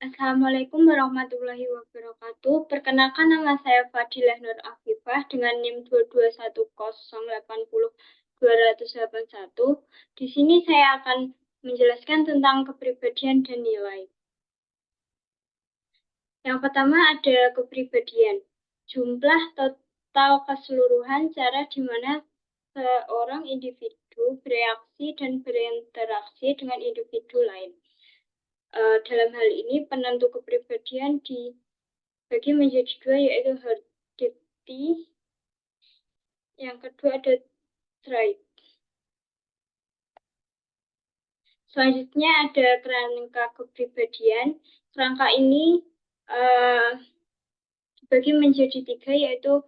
Assalamualaikum warahmatullahi wabarakatuh. Perkenalkan nama saya Fadilah Nur Afifah dengan NIM 221080281. Di sini saya akan menjelaskan tentang kepribadian dan nilai. Yang pertama ada kepribadian. Jumlah total keseluruhan cara di mana seorang individu bereaksi dan berinteraksi dengan individu lain. Dalam hal ini penentu kepribadian dibagi menjadi dua, yaitu heredity, yang kedua ada trait. Selanjutnya ada kerangka kepribadian. Kerangka ini dibagi menjadi tiga, yaitu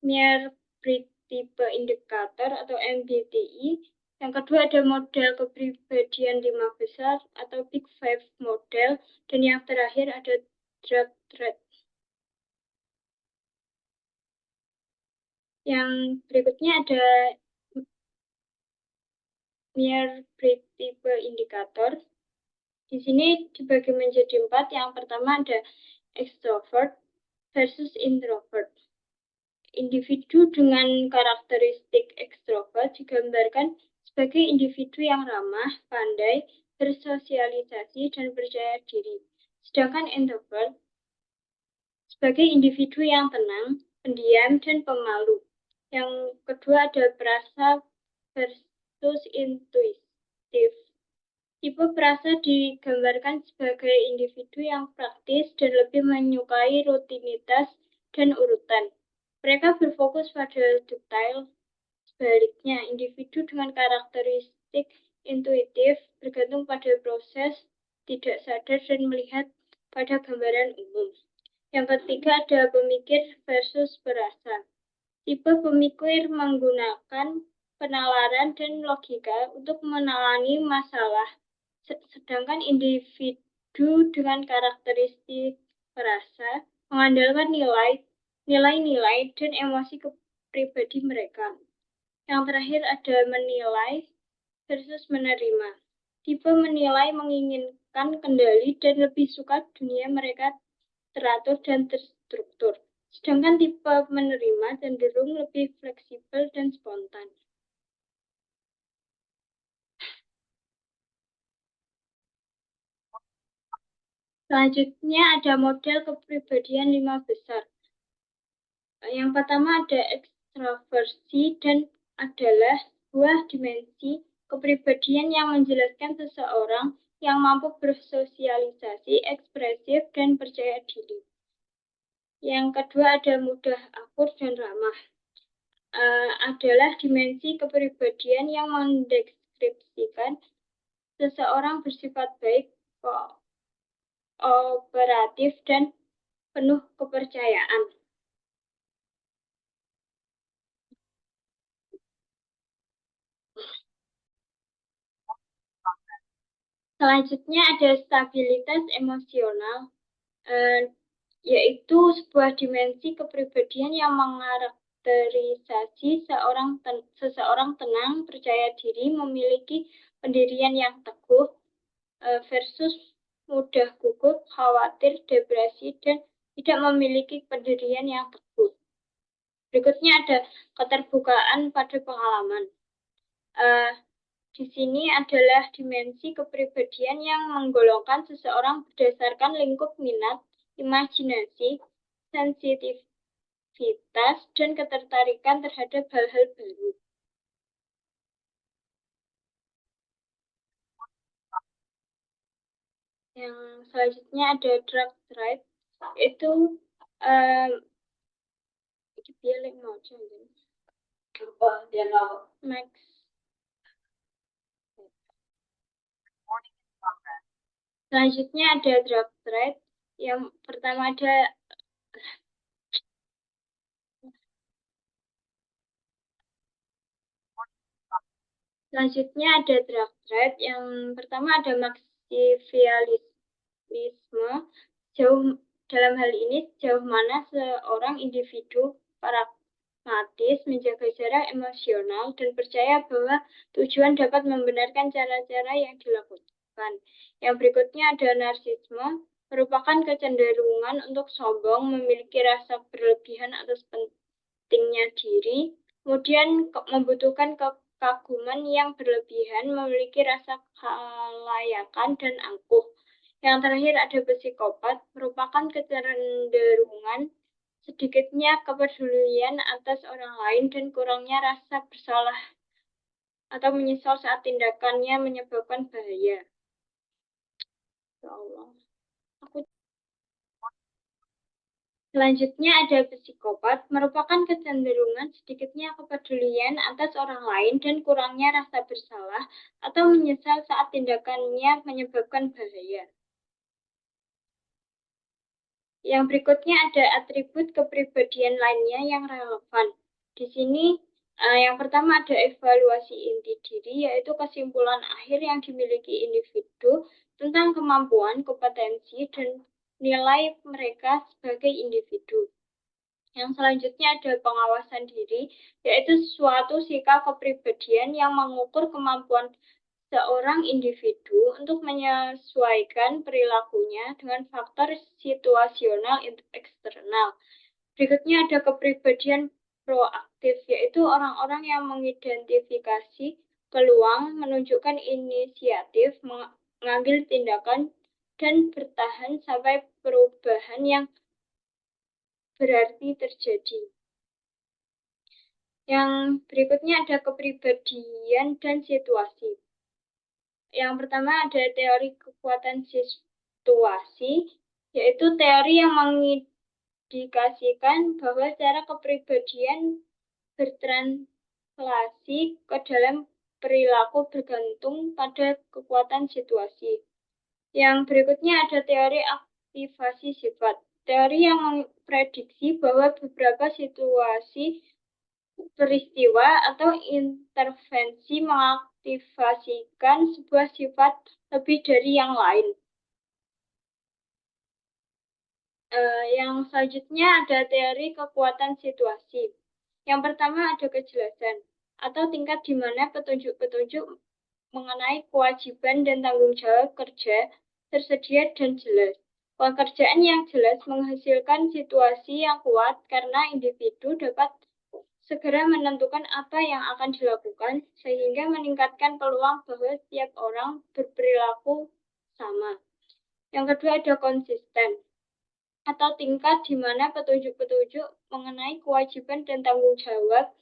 Myers-Briggs Type Indicator atau MBTI. Yang kedua ada model kepribadian 5 besar atau Big Five model, dan yang terakhir ada drug trait. Yang berikutnya ada Myers-Briggs Type Indicator. Di sini dibagi menjadi 4. Yang pertama ada extrovert versus introvert. Individu dengan karakteristik ekstrovert digambarkan sebagai individu yang ramah, pandai, bersosialisasi, dan percaya diri. Sedangkan introvert sebagai individu yang tenang, pendiam, dan pemalu. Yang kedua ada perasa versus intuitif. Tipe perasa digambarkan sebagai individu yang praktis dan lebih menyukai rutinitas dan urutan. Mereka berfokus pada detail. Sebaliknya, individu dengan karakteristik intuitif bergantung pada proses, tidak sadar, dan melihat pada gambaran umum. Yang ketiga ada pemikir versus perasa. Tipe pemikir menggunakan penalaran dan logika untuk menangani masalah, sedangkan individu dengan karakteristik perasa mengandalkan nilai-nilai dan emosi pribadi mereka. Yang terakhir ada menilai versus menerima. Tipe menilai menginginkan kendali dan lebih suka dunia mereka teratur dan terstruktur. Sedangkan tipe menerima cenderung lebih fleksibel dan spontan. Selanjutnya ada model kepribadian 5 besar. Yang pertama ada ekstraversi dan adalah sebuah dimensi kepribadian yang menjelaskan seseorang yang mampu bersosialisasi, ekspresif, dan percaya diri. Yang kedua ada mudah akur dan ramah. Adalah dimensi kepribadian yang mendeskripsikan seseorang bersifat baik, kooperatif, dan penuh kepercayaan. Selanjutnya ada stabilitas emosional, yaitu sebuah dimensi kepribadian yang mengkarakterisasi seseorang tenang, percaya diri, memiliki pendirian yang teguh, versus mudah gugup, khawatir, depresi, dan tidak memiliki pendirian yang teguh. Berikutnya ada keterbukaan pada pengalaman. Di sini adalah dimensi kepribadian yang menggolongkan seseorang berdasarkan lingkup minat, imajinasi, sensitivitas, dan ketertarikan terhadap hal-hal baru. Yang selanjutnya ada drug trait, itu Max. Selanjutnya ada drug trait. Yang pertama ada Selanjutnya ada drug trait. Yang pertama ada maksivialisme. Dalam hal ini, sejauh mana seorang individu pragmatis, menjaga jarak emosional, dan percaya bahwa tujuan dapat membenarkan cara-cara yang dilakukan. relevan. Yang berikutnya ada narsisme, merupakan kecenderungan untuk sombong, memiliki rasa berlebihan atas pentingnya diri, kemudian membutuhkan kekaguman yang berlebihan, memiliki rasa kelayakan dan angkuh. Yang terakhir ada psikopat, merupakan kecenderungan sedikitnya kepedulian atas orang lain dan kurangnya rasa bersalah atau menyesal saat tindakannya menyebabkan bahaya. Ya Allah. Selanjutnya ada psikopat, merupakan kecenderungan sedikitnya kepedulian atas orang lain dan kurangnya rasa bersalah atau menyesal saat tindakannya menyebabkan bahaya. Yang berikutnya ada atribut kepribadian lainnya yang relevan. Di sini yang pertama ada evaluasi inti diri, yaitu kesimpulan akhir yang dimiliki individu tentang kemampuan, kompetensi, dan nilai mereka sebagai individu. Yang selanjutnya ada pengawasan diri, yaitu suatu sikap kepribadian yang mengukur kemampuan seorang individu untuk menyesuaikan perilakunya dengan faktor situasional eksternal. Berikutnya ada kepribadian proaktif, yaitu orang-orang yang mengidentifikasi peluang, menunjukkan inisiatif, mengambil tindakan, dan bertahan sampai perubahan yang berarti terjadi. Yang berikutnya ada kepribadian dan situasi. Yang pertama ada teori kekuatan situasi, yaitu teori yang mengindikasikan bahwa secara kepribadian bertranslasi ke dalam perilaku bergantung pada kekuatan situasi. Yang berikutnya ada teori aktivasi sifat. Teori yang memprediksi bahwa beberapa situasi, peristiwa, atau intervensi mengaktifasikan sebuah sifat lebih dari yang lain. Yang selanjutnya ada teori kekuatan situasi. Yang pertama ada kejelasan, atau tingkat di mana petunjuk-petunjuk mengenai kewajiban dan tanggung jawab kerja tersedia dan jelas. Pekerjaan yang jelas menghasilkan situasi yang kuat karena individu dapat segera menentukan apa yang akan dilakukan, sehingga meningkatkan peluang bahwa setiap orang berperilaku sama. Yang kedua ada konsisten, atau tingkat di mana petunjuk-petunjuk mengenai kewajiban dan tanggung jawab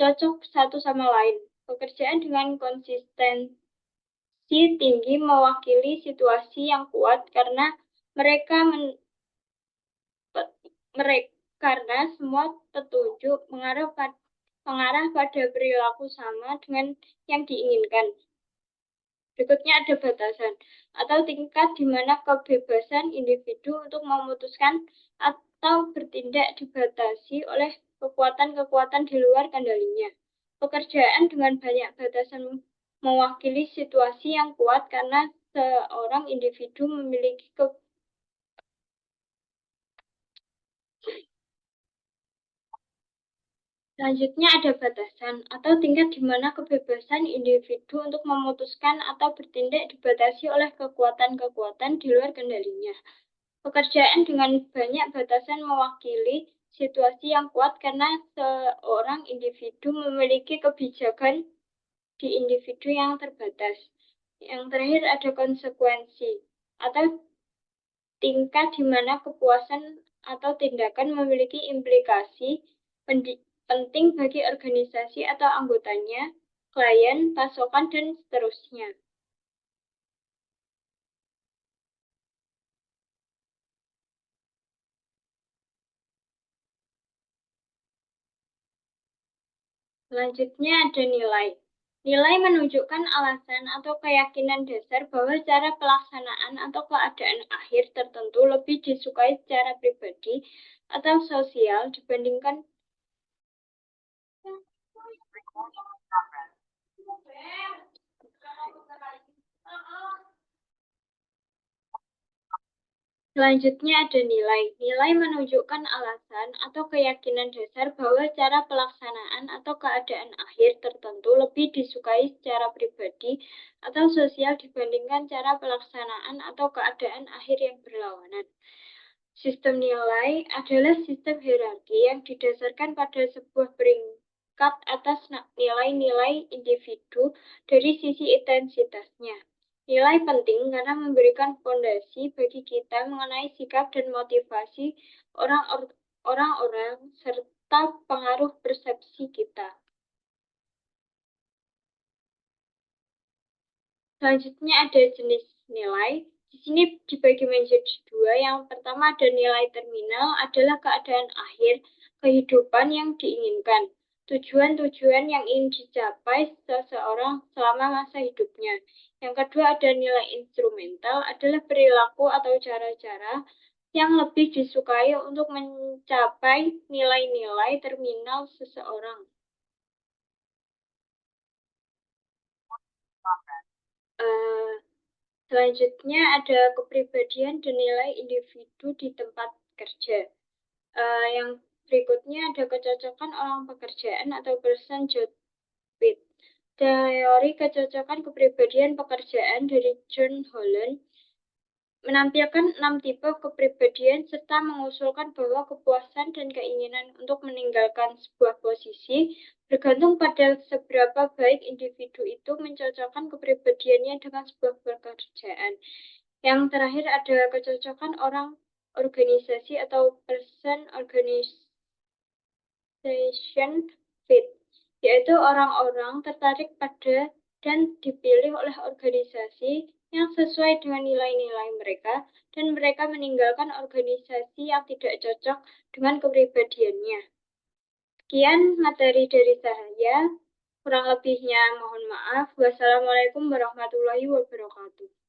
cocok satu sama lain. Pekerjaan dengan konsistensi tinggi mewakili situasi yang kuat karena karena semua petunjuk mengarah pada perilaku sama dengan yang diinginkan. Berikutnya ada batasan, atau tingkat di mana kebebasan individu untuk memutuskan atau bertindak dibatasi oleh kekuatan-kekuatan di luar kendalinya. Pekerjaan dengan banyak batasan mewakili situasi yang kuat karena seorang individu memiliki Selanjutnya ada batasan, atau tingkat di mana kebebasan individu untuk memutuskan atau bertindak dibatasi oleh kekuatan-kekuatan di luar kendalinya. Pekerjaan dengan banyak batasan mewakili situasi yang kuat karena seorang individu memiliki kebijakan di individu yang terbatas. Yang terakhir ada konsekuensi, atau tingkat di mana kepuasan atau tindakan memiliki implikasi penting bagi organisasi atau anggotanya, klien, pasokan, dan seterusnya. Selanjutnya ada nilai. Nilai menunjukkan alasan atau keyakinan dasar bahwa cara pelaksanaan atau keadaan akhir tertentu lebih disukai secara pribadi atau sosial dibandingkan Selanjutnya ada nilai. Nilai menunjukkan alasan atau keyakinan dasar bahwa cara pelaksanaan atau keadaan akhir tertentu lebih disukai secara pribadi atau sosial dibandingkan cara pelaksanaan atau keadaan akhir yang berlawanan. Sistem nilai adalah sistem hierarki yang didasarkan pada sebuah peringkat atas nilai-nilai individu dari sisi intensitasnya. Nilai penting karena memberikan fondasi bagi kita mengenai sikap dan motivasi orang-orang serta pengaruh persepsi kita. Selanjutnya ada jenis nilai. Di sini dibagi menjadi dua. Yang pertama ada nilai terminal, adalah keadaan akhir kehidupan yang diinginkan. Tujuan-tujuan yang ingin dicapai seseorang selama masa hidupnya. Yang kedua ada nilai instrumental, adalah perilaku atau cara-cara yang lebih disukai untuk mencapai nilai-nilai terminal seseorang. Uh, Selanjutnya ada kepribadian dan nilai individu di tempat kerja. Yang berikutnya ada kecocokan orang pekerjaan atau person job fit. Teori kecocokan kepribadian pekerjaan dari John Holland menampilkan 6 tipe kepribadian serta mengusulkan bahwa kepuasan dan keinginan untuk meninggalkan sebuah posisi bergantung pada seberapa baik individu itu mencocokkan kepribadiannya dengan sebuah pekerjaan. Yang terakhir ada kecocokan orang organisasi atau person organization fit, yaitu orang-orang tertarik pada dan dipilih oleh organisasi yang sesuai dengan nilai-nilai mereka, dan mereka meninggalkan organisasi yang tidak cocok dengan kepribadiannya. Sekian materi dari saya. Kurang lebihnya mohon maaf. Wassalamualaikum warahmatullahi wabarakatuh.